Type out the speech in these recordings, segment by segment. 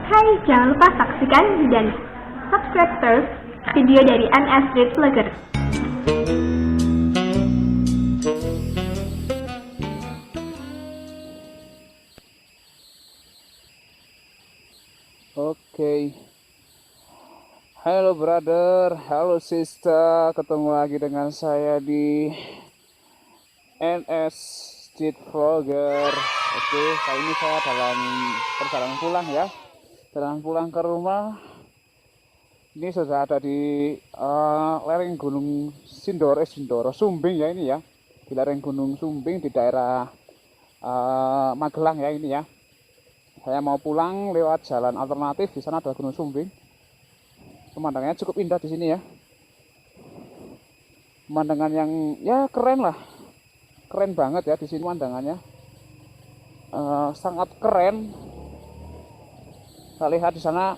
Hai, jangan lupa saksikan dan subscribe terus video dari NS Street Vlogger. Oke. Halo brother, halo sister, ketemu lagi dengan saya di NS Street Vlogger. Oke, kali ini saya dalam perjalanan pulang ya. Perjalanan pulang ke rumah. Ini sudah ada di lereng Gunung Sindoro, Sumbing ya ini ya. Di lereng Gunung Sumbing di daerah Magelang ya ini ya. Saya mau pulang lewat jalan alternatif, di sana ada Gunung Sumbing. Pemandangannya cukup indah di sini ya. Pemandangan yang ya keren lah. Keren banget ya di sini pemandangannya. Sangat keren. Saya lihat di sana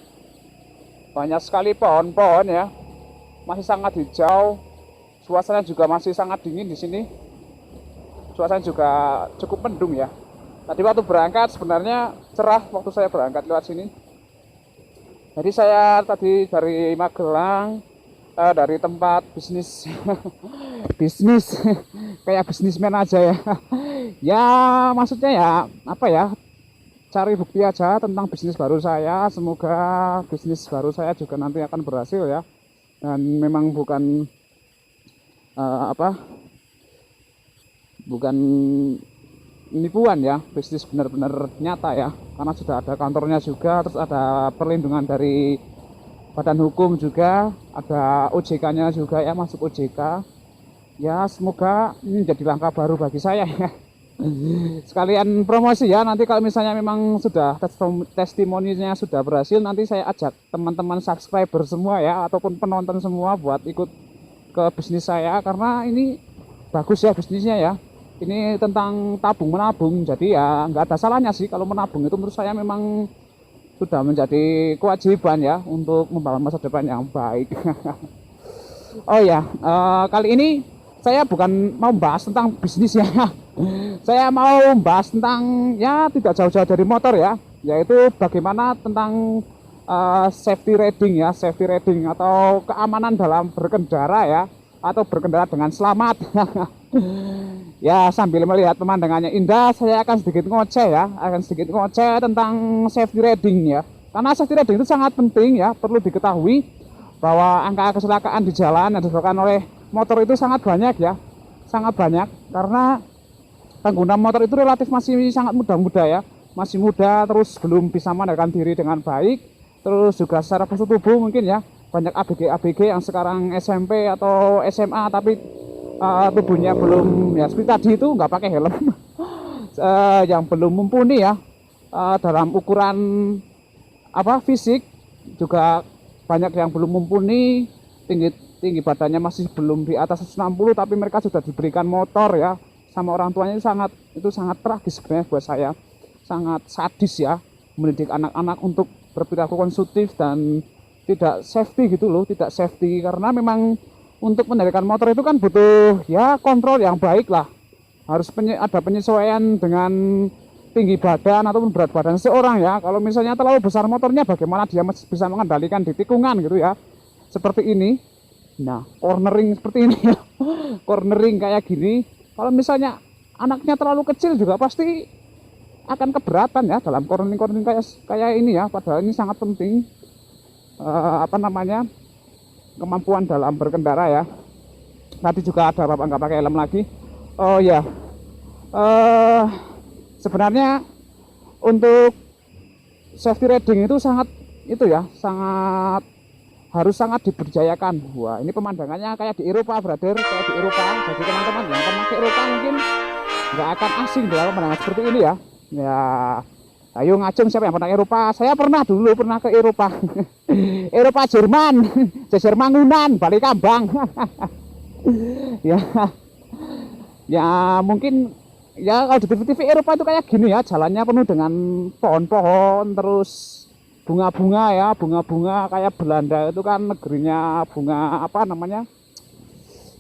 banyak sekali pohon-pohon ya. Masih sangat hijau. Suasana juga masih sangat dingin di sini. Suasana juga cukup mendung ya. Tadi waktu berangkat sebenarnya cerah waktu saya berangkat lewat sini. Jadi saya tadi dari Magelang, dari tempat bisnis, bisnis kayak bisnismen aja ya. Ya maksudnya ya apa ya? Cari bukti aja tentang bisnis baru saya. Semoga bisnis baru saya juga nanti akan berhasil ya. Dan memang bukan bukan nipuan ya, bisnis benar-benar nyata ya, karena sudah ada kantornya juga, terus ada perlindungan dari badan hukum juga, ada OJK-nya juga ya, masuk OJK ya. Semoga ini menjadi langkah baru bagi saya ya. Sekalian promosi ya, nanti kalau misalnya memang sudah testimoninya sudah berhasil, nanti saya ajak teman-teman subscriber semua ya, ataupun penonton semua buat ikut ke bisnis saya, karena ini bagus ya bisnisnya ya. Ini tentang tabung menabung, jadi ya nggak ada salahnya sih kalau menabung itu. Menurut saya memang sudah menjadi kewajiban ya untuk membangun masa depan yang baik. Oh ya, kali ini saya bukan mau bahas tentang bisnis ya. Saya mau bahas tentang ya tidak jauh-jauh dari motor ya, yaitu bagaimana tentang safety riding ya, safety riding atau keamanan dalam berkendara ya, atau berkendara dengan selamat. Ya, sambil melihat pemandangannya indah, saya akan sedikit ngoceh ya, tentang safety riding ya. Karena safety riding itu sangat penting ya, perlu diketahui bahwa angka kecelakaan di jalan yang disebabkan oleh motor itu sangat banyak ya, sangat banyak. Karena pengguna motor itu relatif masih sangat muda-muda ya, masih muda, terus belum bisa mengendalikan diri dengan baik, terus juga secara postur tubuh mungkin ya, banyak ABG yang sekarang SMP atau SMA tapi tubuhnya belum ya seperti tadi itu nggak pakai helm. Yang belum mumpuni ya dalam ukuran fisik, juga banyak yang belum mumpuni, tinggi badannya masih belum di atas 160, tapi mereka sudah diberikan motor ya sama orang tuanya. Itu sangat tragis sebenarnya buat saya, sangat sadis ya, mendidik anak-anak untuk berperilaku konsumtif dan tidak safety gitu loh, tidak safety. Karena memang untuk mengendalikan motor itu kan butuh ya kontrol yang baik lah, harus ada penyesuaian dengan tinggi badan ataupun berat badan seorang ya. Kalau misalnya terlalu besar motornya, bagaimana dia bisa mengendalikan di tikungan gitu ya, seperti ini. Nah, cornering seperti ini ya. Cornering kayak gini, kalau misalnya anaknya terlalu kecil juga pasti akan keberatan ya dalam cornering kayak ini ya. Padahal ini sangat penting kemampuan dalam berkendara ya. Tadi juga ada bapak nggak pakai helm lagi. Oh ya, sebenarnya untuk safety riding itu harus sangat diberdayakan. Wah, ini pemandangannya kayak di Eropa, brother, kayak di Eropa. Jadi teman-teman yang pernah ke Eropa mungkin nggak akan asing dengan pemandangan seperti ini ya. Ya, ayo ngacung siapa yang pernah ke Eropa? Saya pernah ke Eropa. Eropa Jerman, Jejer Mangunan, Balik Kambang. Ya mungkin ya kalau di TV-TV Eropa itu kayak gini ya, jalannya penuh dengan pohon-pohon, terus bunga-bunga ya, bunga-bunga kayak Belanda itu kan negerinya bunga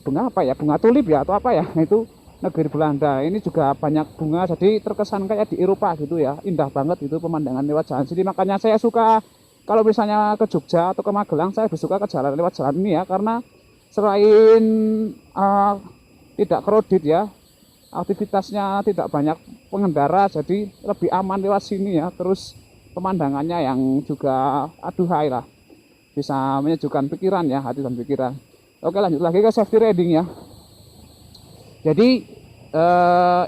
bunga tulip ya atau apa ya, itu negeri Belanda. Ini juga banyak bunga, jadi terkesan kayak di Eropa gitu ya, indah banget itu pemandangan lewat jalan sini. Makanya saya suka kalau misalnya ke Jogja atau ke Magelang, saya lebih suka ke jalan lewat jalan ini ya, karena selain tidak crowded ya, aktivitasnya tidak banyak pengendara, jadi lebih aman lewat sini ya. Terus pemandangannya yang juga aduhai lah, bisa menyejukkan pikiran ya, hati dan pikiran. Oke, lanjut lagi ke safety riding ya. Jadi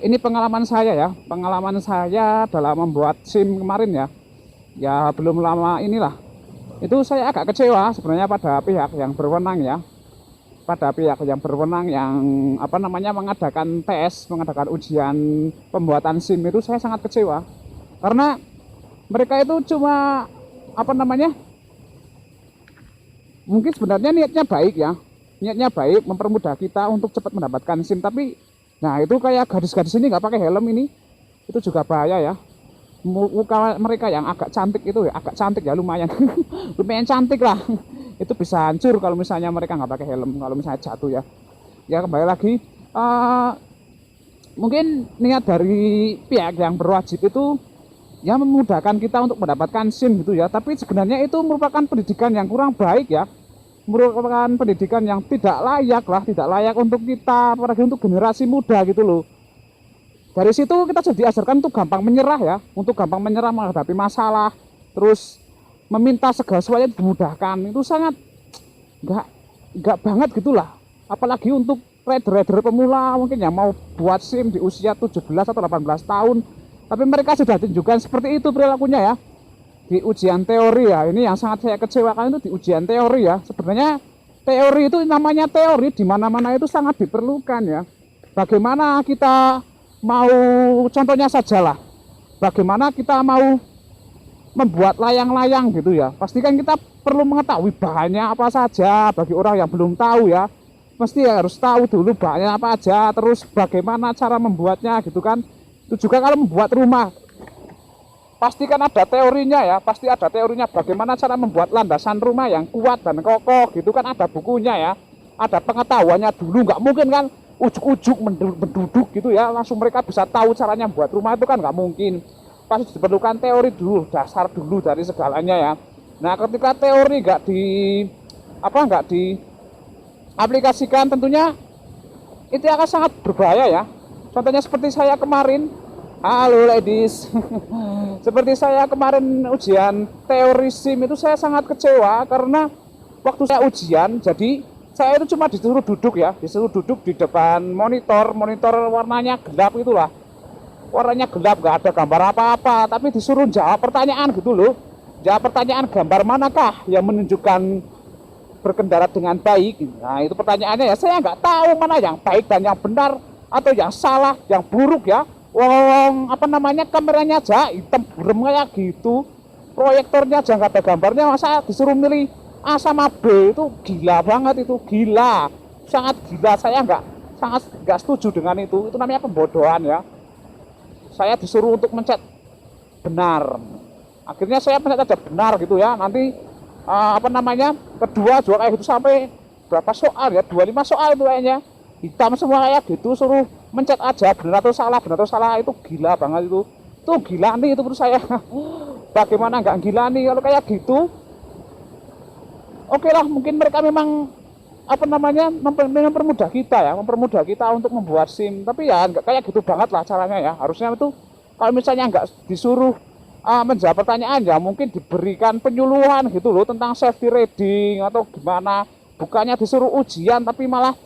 ini pengalaman saya ya, pengalaman saya dalam membuat SIM kemarin ya. Ya belum lama inilah. Itu saya agak kecewa sebenarnya pada pihak yang berwenang ya. Pada pihak yang berwenang yang apa namanya mengadakan tes, mengadakan ujian pembuatan SIM itu saya sangat kecewa. Karena mereka itu cuma apa namanya? Mungkin sebenarnya niatnya baik ya. Niatnya baik mempermudah kita untuk cepat mendapatkan SIM, tapi nah itu kayak gadis-gadis ini nggak pakai helm ini, itu juga bahaya ya. Muka mereka yang agak cantik itu ya, agak cantik ya, lumayan lumayan cantik lah, itu bisa hancur kalau misalnya mereka nggak pakai helm, kalau misalnya jatuh ya. Ya kembali lagi, mungkin niat dari pihak yang berwajib itu ya memudahkan kita untuk mendapatkan SIM gitu ya, tapi sebenarnya itu merupakan pendidikan yang kurang baik ya, merupakan pendidikan yang tidak layak lah, tidak layak untuk kita, apalagi untuk generasi muda gitu loh. Dari situ kita jadi diajarkan untuk gampang menyerah ya, untuk gampang menyerah menghadapi masalah, terus meminta segala sesuatu dimudahkan. Itu sangat nggak banget gitulah. Apalagi untuk rider-rider pemula mungkin yang mau buat SIM di usia 17 atau 18 tahun, tapi mereka sudah tunjukkan seperti itu perilakunya ya. Di ujian teori ya, ini yang sangat saya kecewakan itu di ujian teori ya. Sebenarnya teori itu namanya teori, di mana-mana itu sangat diperlukan ya. Bagaimana kita mau, contohnya sajalah, bagaimana kita mau membuat layang-layang gitu ya, pastikan kita perlu mengetahui bahannya apa saja. Bagi orang yang belum tahu ya, mesti harus tahu dulu bahannya apa aja, terus bagaimana cara membuatnya gitu kan. Itu juga kalau membuat rumah, pastikan ada teorinya ya, pasti ada teorinya bagaimana cara membuat landasan rumah yang kuat dan kokoh gitu kan, ada bukunya ya, ada pengetahuannya dulu. Nggak mungkin kan ujuk-ujuk menduduk gitu ya langsung mereka bisa tahu caranya buat rumah, itu kan nggak mungkin. Pasti diperlukan teori dulu, dasar dulu dari segalanya ya. Nah ketika teori nggak diaplikasikan, tentunya itu akan sangat berbahaya ya. Contohnya seperti saya kemarin, halo ladies, seperti saya kemarin ujian teori SIM itu saya sangat kecewa karena waktu saya ujian, jadi saya itu cuma disuruh duduk ya, disuruh duduk di depan monitor warnanya gelap itulah, warnanya gelap, nggak ada gambar apa-apa, tapi disuruh jawab pertanyaan gitu loh, jawab pertanyaan gambar manakah yang menunjukkan berkendara dengan baik. Nah itu pertanyaannya ya, saya nggak tahu mana yang baik dan yang benar, atau yang salah, yang buruk ya. Wong apa namanya kameranya aja hitam burem kayak gitu, proyektornya aja nggak ada gambarnya, masa disuruh milih A sama B? Itu gila banget, itu gila, sangat gila. Saya sangat nggak setuju dengan itu namanya pembodohan ya. Saya disuruh untuk mencet benar, akhirnya saya mencet aja benar gitu ya. Nanti kedua juga kayak gitu sampai berapa soal ya, 25 soal itu kayaknya hitam semua kayak gitu, suruh mencet aja benar atau salah, itu gila banget itu gila nih itu menurut saya. Bagaimana nggak gila nih kalau kayak gitu? Oke lah, mungkin mereka memang mempermudah kita ya, mempermudah kita untuk membuat SIM, tapi ya nggak kayak gitu banget lah caranya ya. Harusnya itu kalau misalnya nggak disuruh menjawab pertanyaan ya mungkin diberikan penyuluhan gitu loh tentang safety riding atau gimana, bukannya disuruh ujian tapi malah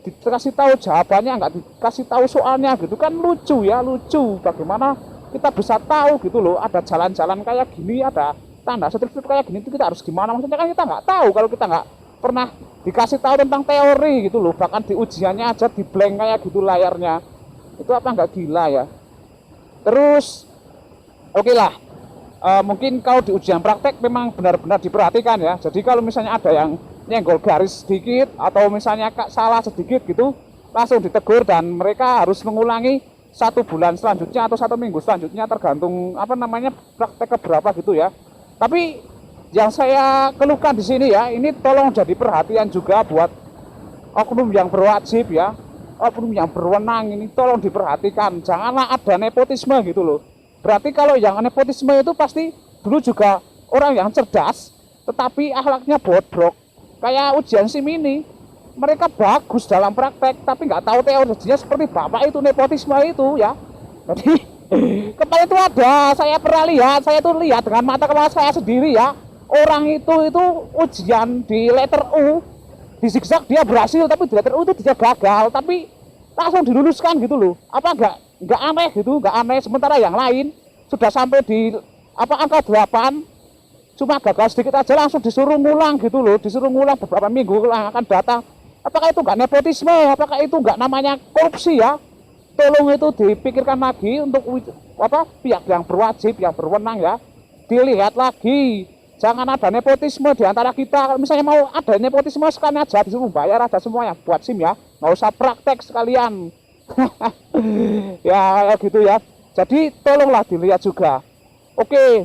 dikasih tahu jawabannya, nggak dikasih tahu soalnya gitu kan. Lucu ya, lucu. Bagaimana kita bisa tahu gitu loh, ada jalan-jalan kayak gini, ada tanda strip kayak gini, itu kita harus gimana? Maksudnya kan kita nggak tahu kalau kita nggak pernah dikasih tahu tentang teori gitu loh. Bahkan di ujiannya aja di blank kayak gitu layarnya, itu apa nggak gila ya? Terus oke lah, mungkin kalau di ujian praktek memang benar-benar diperhatikan ya. Jadi kalau misalnya ada yang nyenggol garis sedikit atau misalnya salah sedikit gitu, langsung ditegur dan mereka harus mengulangi 1 bulan selanjutnya atau 1 minggu selanjutnya, tergantung praktek keberapa gitu ya. Tapi yang saya keluhkan di sini ya, ini tolong jadi perhatian juga buat oknum yang berwajib ya. oknum yang berwenang ini tolong diperhatikan, janganlah ada nepotisme gitu loh. Berarti kalau yang nepotisme itu pasti dulu juga orang yang cerdas tetapi akhlaknya bobrok. Kayak ujian SIM ini, mereka bagus dalam praktek tapi nggak tahu teorinya, seperti bapak itu nepotisme itu ya. Jadi kemarin itu ada, saya pernah lihat, saya tuh lihat dengan mata kepala saya sendiri ya. Orang itu ujian di letter U, di zigzag dia berhasil, tapi di letter U itu dia gagal, tapi langsung diluluskan gitu loh. Apa nggak aneh gitu, nggak aneh. Sementara yang lain sudah sampai di angka 8, cuma gagal sedikit aja langsung disuruh ngulang gitu loh, disuruh ngulang beberapa minggu yang akan datang. Apakah itu nggak nepotisme? Apakah itu nggak namanya korupsi ya? Tolong itu dipikirkan lagi untuk pihak yang berwajib, yang berwenang ya, dilihat lagi. Jangan ada nepotisme di antara kita. Misalnya mau ada nepotisme sekalian aja disuruh bayar aja semuanya buat SIM ya, nggak usah praktek sekalian. Ya gitu ya. Jadi tolonglah dilihat juga. Oke,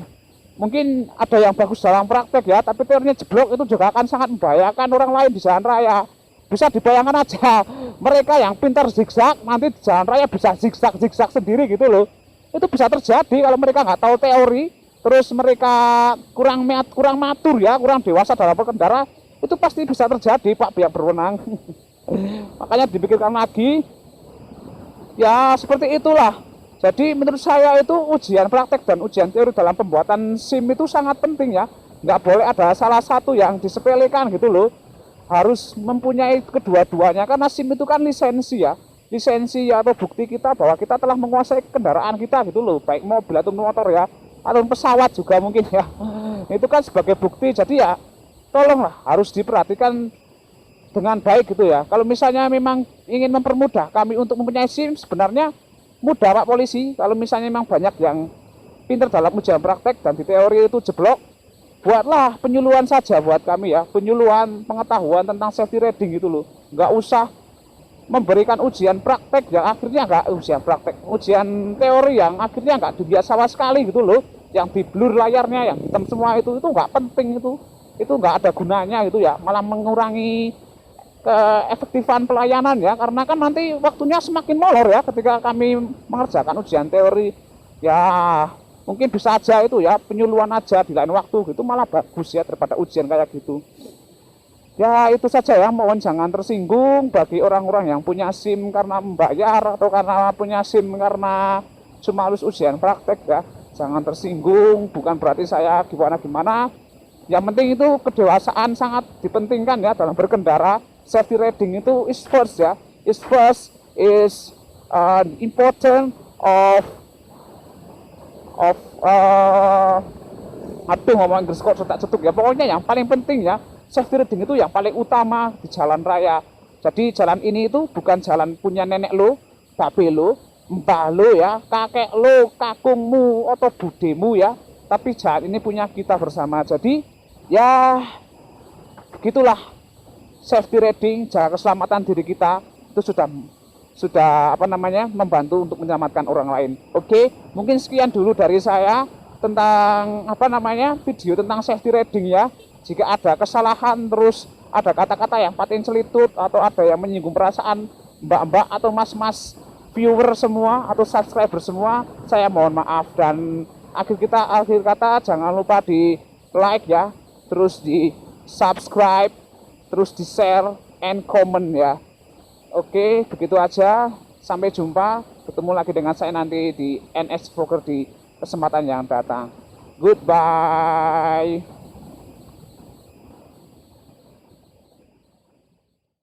mungkin ada yang bagus dalam praktek ya, tapi teorinya jeblok, itu juga akan sangat membahayakan orang lain di jalan raya. Bisa dibayangkan aja, mereka yang pintar zigzag nanti di jalan raya bisa zigzag sendiri gitu loh. Itu bisa terjadi kalau mereka nggak tahu teori, terus mereka kurang matur ya, kurang dewasa dalam berkendara, itu pasti bisa terjadi Pak pihak berwenang. Makanya dipikirkan lagi. Ya seperti itulah. Jadi menurut saya itu ujian praktek dan ujian teori dalam pembuatan SIM itu sangat penting ya. Nggak boleh ada salah satu yang disepelekan gitu loh. Harus mempunyai kedua-duanya, karena SIM itu kan lisensi ya. Lisensi atau bukti kita bahwa kita telah menguasai kendaraan kita gitu loh. Baik mobil atau motor ya, atau pesawat juga mungkin ya. Itu kan sebagai bukti. Jadi ya tolonglah harus diperhatikan dengan baik gitu ya. Kalau misalnya memang ingin mempermudah kami untuk mempunyai SIM, sebenarnya mudah Pak Polisi. Kalau misalnya memang banyak yang pintar dalam ujian praktek dan di teori itu jeblok, buatlah penyuluhan saja buat kami ya, penyuluhan pengetahuan tentang safety riding gitu loh. Nggak usah memberikan ujian praktek yang akhirnya ujian teori yang akhirnya nggak dibiasa sama sekali gitu loh, yang di blur layarnya, yang hitam semua itu nggak penting, itu nggak ada gunanya gitu ya, malah mengurangi keefektifan pelayanan ya, karena kan nanti waktunya semakin molor ya ketika kami mengerjakan ujian teori ya. Mungkin bisa aja itu ya, penyuluhan aja di lain waktu gitu malah bagus ya daripada ujian kayak gitu. Ya itu saja ya, mohon jangan tersinggung bagi orang-orang yang punya SIM karena membayar atau karena punya SIM karena cuma lulus ujian praktek ya. Jangan tersinggung, bukan berarti saya gimana-gimana. Yang penting itu kedewasaan sangat dipentingkan ya dalam berkendara. Safety riding itu is first ya. Is first, is important aduh ngomong Inggris kok tak cetuk ya. Pokoknya yang paling penting ya, safety riding itu yang paling utama di jalan raya. Jadi jalan ini itu bukan jalan punya nenek lo, babe lo, mbah lo ya, kakek lo, kakungmu atau budemu ya, tapi jalan ini punya kita bersama. Jadi ya begitulah, safety riding, jaga keselamatan diri kita itu sudah membantu untuk menyelamatkan orang lain. Oke, mungkin sekian dulu dari saya tentang video tentang safety riding ya. Jika ada kesalahan, terus ada kata-kata yang patin celitut atau ada yang menyinggung perasaan mbak-mbak atau mas-mas viewer semua atau subscriber semua, saya mohon maaf. Dan akhir kata jangan lupa di like ya, terus di subscribe, terus di share and comment ya. Oke, begitu aja. Sampai jumpa. Ketemu lagi dengan saya nanti di NS Vlogger di kesempatan yang datang. Goodbye.